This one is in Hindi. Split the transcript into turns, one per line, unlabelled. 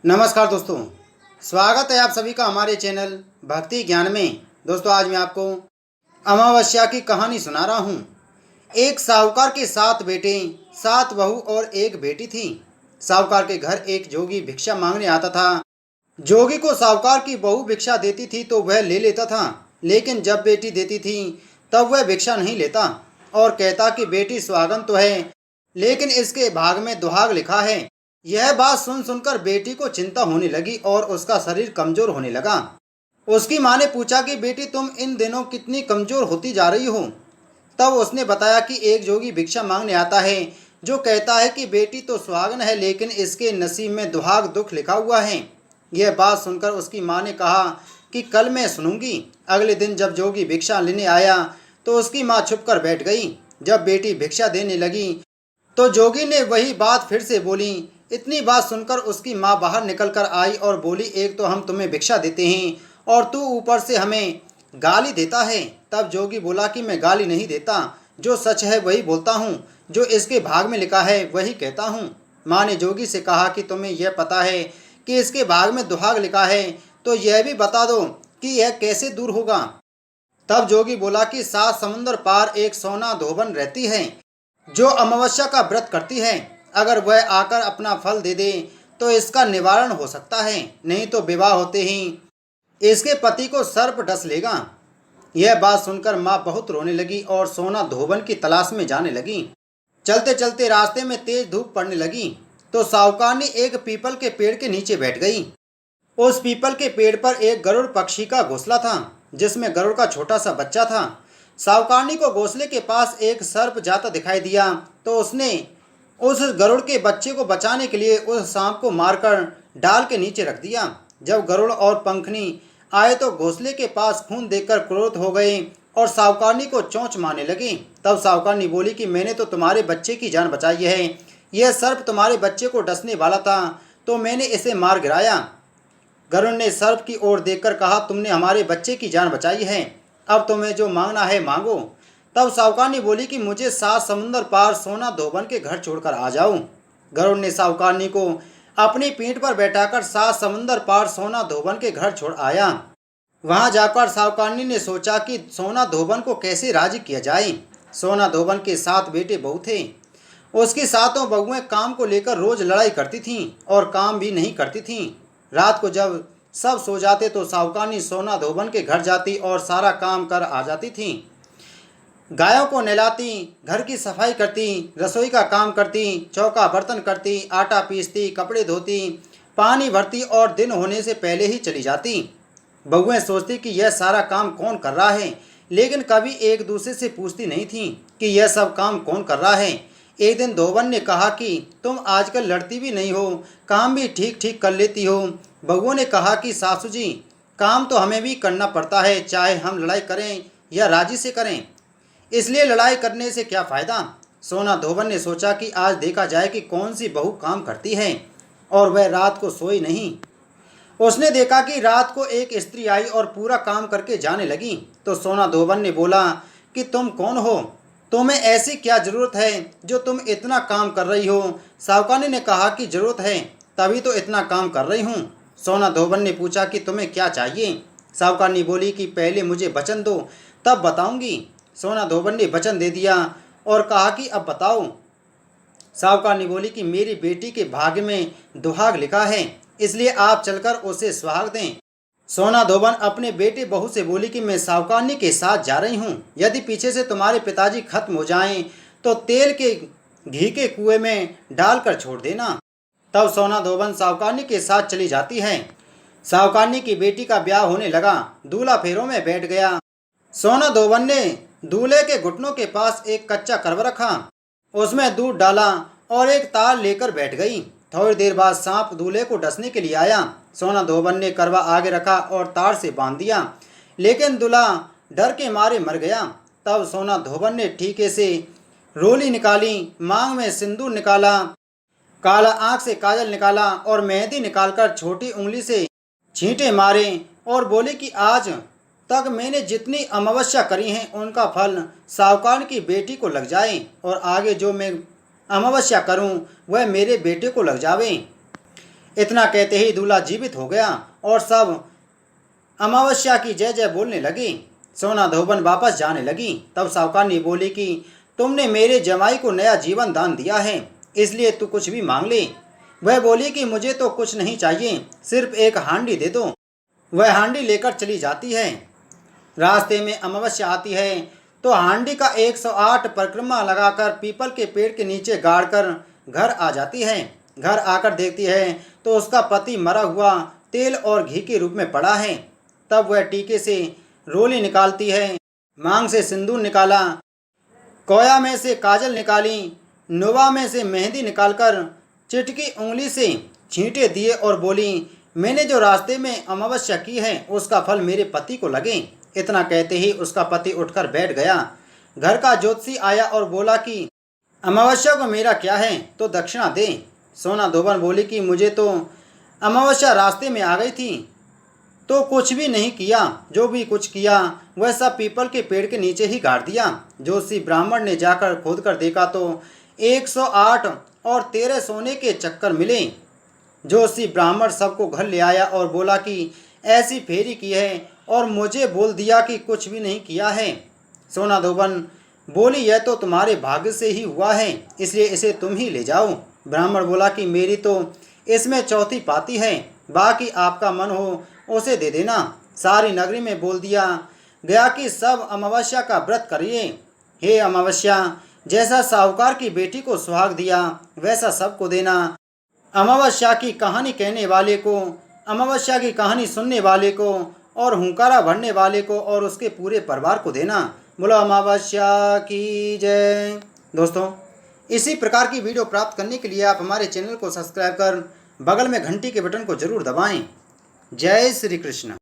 नमस्कार दोस्तों, स्वागत है आप सभी का हमारे चैनल भक्ति ज्ञान में। दोस्तों, आज मैं आपको अमावस्या की कहानी सुना रहा हूँ। एक साहूकार के 7 बेटे, 7 बहू और एक बेटी थी। साहूकार के घर एक जोगी भिक्षा मांगने आता था। जोगी को साहूकार की बहू भिक्षा देती थी तो वह ले लेता था, लेकिन जब बेटी देती थी तब वह भिक्षा नहीं लेता और कहता कि बेटी सुहागन तो है, लेकिन इसके भाग में दुहाग लिखा है। यह बात सुन सुनकर बेटी को चिंता होने लगी और उसका शरीर कमजोर होने लगा। उसकी माँ ने पूछा कि बेटी, तुम इन दिनों कितनी कमजोर होती जा रही हो। तब उसने बताया कि एक जोगी भिक्षा मांगने आता है जो कहता है कि बेटी तो सुहागन है, लेकिन इसके नसीब में दुहाग दुख लिखा हुआ है। यह बात सुनकर उसकी माँ ने कहा कि कल मैं सुनूंगी। अगले दिन जब जोगी भिक्षा लेने आया तो उसकी माँ छुप कर बैठ गई। जब बेटी भिक्षा देने लगी तो जोगी ने वही बात फिर से बोली। इतनी बात सुनकर उसकी माँ बाहर निकल कर आई और बोली, एक तो हम तुम्हें भिक्षा देते हैं और तू ऊपर से हमें गाली देता है। तब जोगी बोला कि मैं गाली नहीं देता, जो सच है वही बोलता हूँ, जो इसके भाग में लिखा है वही कहता हूँ। माँ ने जोगी से कहा कि तुम्हें यह पता है कि इसके भाग में दुहाग लिखा है, तो यह भी बता दो कि यह कैसे दूर होगा। तब जोगी बोला कि 7 समुंदर पार एक सोना धोबन रहती है जो अमावस्या का व्रत करती है। अगर वह आकर अपना फल दे दे तो इसका निवारण हो सकता है, नहीं तो विवाह होते ही इसके पति को सर्प डस लेगा। यह बात सुनकर माँ बहुत रोने लगी और सोना धोबन की तलाश में जाने लगी। चलते चलते रास्ते में तेज धूप पड़ने लगी तो साहूकार ने एक पीपल के पेड़ के नीचे बैठ गई। उस पीपल के पेड़ पर एक गरुड़ पक्षी का घोंसला था, जिसमें गरुड़ का छोटा सा बच्चा था। साहूकारनी को घोंसले के पास एक सर्प जाता दिखाई दिया तो उसने उस गरुड़ के बच्चे को बचाने के लिए उस सांप को मारकर डाल के नीचे रख दिया। जब गरुड़ और पंखनी आए तो घोंसले के पास खून देखकर क्रोध हो गए और साहूकारनी को चोंच मारने लगी। तब साहूकारनी बोली कि मैंने तो तुम्हारे बच्चे की जान बचाई है। यह सर्प तुम्हारे बच्चे को डसने वाला था तो मैंने इसे मार गिराया। गरुड़ ने सर्प की ओर देखकर कहा, तुमने हमारे बच्चे की जान बचाई है, अब तुम्हें जो मांगना है मांगो। तब साहूकारनी बोली कि मुझे 7 समुंदर पार सोना धोबन के घर छोड़कर आ जाओ। गरुड़ ने साहूकारनी को अपनी पीठ पर बैठाकर 7 समुंदर पार सोना धोबन के घर छोड़ आया। वहां जाकर साहूकारनी ने सोचा कि सोना धोबन को कैसे राजी किया जाए। सोना धोबन के 7 बेटे बहू थे। उसकी 7 बहुएं काम को लेकर रोज लड़ाई करती थीं और काम भी नहीं करती थीं। रात को जब सब सो जाते तो साहूकारनी सोना धोबन के घर जाती और सारा काम कर आ जाती थी। गायों को नहलाती, घर की सफाई करती, रसोई का काम करती, चौका बर्तन करती, आटा पीसती, कपड़े धोती, पानी भरती और दिन होने से पहले ही चली जाती। बहुएं सोचती कि यह सारा काम कौन कर रहा है, लेकिन कभी एक दूसरे से पूछती नहीं थी कि यह सब काम कौन कर रहा है। एक दिन धोबन ने कहा कि तुम आजकल लड़ती भी नहीं हो, काम भी ठीक ठीक कर लेती हो। बहुओं ने कहा कि सासू जी, काम तो हमें भी करना पड़ता है, चाहे हम लड़ाई करें या राजी से करें, इसलिए लड़ाई करने से क्या फ़ायदा। सोना धोबन ने सोचा कि आज देखा जाए कि कौन सी बहू काम करती है, और वह रात को सोई नहीं। उसने देखा कि रात को एक स्त्री आई और पूरा काम करके जाने लगी। तो सोना धोबन ने बोला कि तुम कौन हो, तुम्हें ऐसी क्या ज़रूरत है जो तुम इतना काम कर रही हो। साहूकारनी ने कहा कि ज़रूरत है, तभी तो इतना काम कर रही हूँ। सोना धोबन ने पूछा कि तुम्हें क्या चाहिए। साहूकारनी बोली कि पहले मुझे वचन दो, तब बताऊंगी। सोना धोबन ने वचन दे दिया और कहा कि अब बताओ। साहूकारनी बोली कि मेरी बेटी के भाग्य में दुहाग लिखा है, इसलिए आप चलकर उसे सुहाग दें। सोना धोबन अपने बेटे बहू से बोली कि मैं साहूकारनी के साथ जा रही हूँ, यदि पीछे से तुम्हारे पिताजी खत्म हो जाएं तो तेल के घी के कुएं में डालकर छोड़ देना। तब सोना धोबन साहूकारनी के साथ चली जाती है। साहूकारनी की बेटी का ब्याह होने लगा। दूल्हा फेरों में बैठ गया। सोना धोबन ने दूल्हे के घुटनों के पास एक कच्चा करवा रखा, उसमें दूध डाला और एक तार लेकर बैठ गई। थोड़ी देर बाद सांप दूल्हे को डसने के लिए आया। सोना धोबन ने करवा आगे रखा और तार से बांध दिया, लेकिन दूल्हा डर के मारे मर गया। तब सोना धोबन ने ठीके से रोली निकाली, मांग में सिंदूर निकाला, काला आंख से काजल निकाला और मेहंदी निकालकर छोटी उंगली से छींटे मारे और बोले कि आज तक मैंने जितनी अमावस्या करी हैं उनका फल साहूकार की बेटी को लग जाए, और आगे जो मैं अमावस्या करूं वह मेरे बेटे को लग जावे। इतना कहते ही दूल्हा जीवित हो गया और सब अमावस्या की जय जय बोलने लगी। सोना धोबन वापस जाने लगी। तब साहूकारनी बोली कि तुमने मेरे जमाई को नया जीवन दान दिया है, इसलिए तू कुछ भी मांग ले। वह बोली कि मुझे तो कुछ नहीं चाहिए, सिर्फ एक हांडी दे दो। वह हांडी लेकर चली जाती है। रास्ते में अमावस्या आती है तो हांडी का 108 परिक्रमा लगाकर पीपल के पेड़ के नीचे गाड़कर घर आ जाती है। घर आकर देखती है तो उसका पति मरा हुआ तेल और घी के रूप में पड़ा है। तब वह टीके से रोली निकालती है, मांग से सिंदूर निकाला, कोया में से काजल निकाली, नोवा में से मेहंदी निकालकर चिटकी उंगली से छींटे दिए और बोली, मैंने जो रास्ते में अमावस्या की है उसका फल मेरे पति को लगे। इतना कहते ही उसका पति उठकर बैठ गया। घर का ज्योतिषी आया और बोला कि अमावस्या को मेरा क्या है तो दक्षिणा दे। सोना धोबन बोली कि मुझे तो अमावस्या रास्ते में आ गई थी तो कुछ भी नहीं किया, जो भी कुछ किया वह सब पीपल के पेड़ के नीचे ही गाड़ दिया। ज्योतिषी ब्राह्मण ने जाकर खोद कर देखा तो 108 और 13 सोने के चक्कर मिले। ज्योतिषी ब्राह्मण सबको घर ले आया और बोला कि ऐसी फेरी की है और मुझे बोल दिया कि कुछ भी नहीं किया है। सोना धोबन बोली, यह तो तुम्हारे भाग्य से ही हुआ है, इसलिए इसे तुम ही ले जाओ। ब्राह्मण बोला कि मेरी तो इसमें चौथी पाती है, बाकी आपका मन हो उसे दे देना। सारी नगरी में बोल दिया गया कि सब अमावस्या का व्रत करिए। हे अमावस्या, जैसा साहूकार की बेटी को सुहाग दिया वैसा सबको देना। अमावस्या की कहानी कहने वाले को, अमावस्या की कहानी सुनने वाले को और हुंकारा भरने वाले को और उसके पूरे परिवार को देना। बोलो अमावस्या की जय। दोस्तों, इसी प्रकार की वीडियो प्राप्त करने के लिए आप हमारे चैनल को सब्सक्राइब कर बगल में घंटी के बटन को जरूर दबाएं। जय श्री कृष्ण।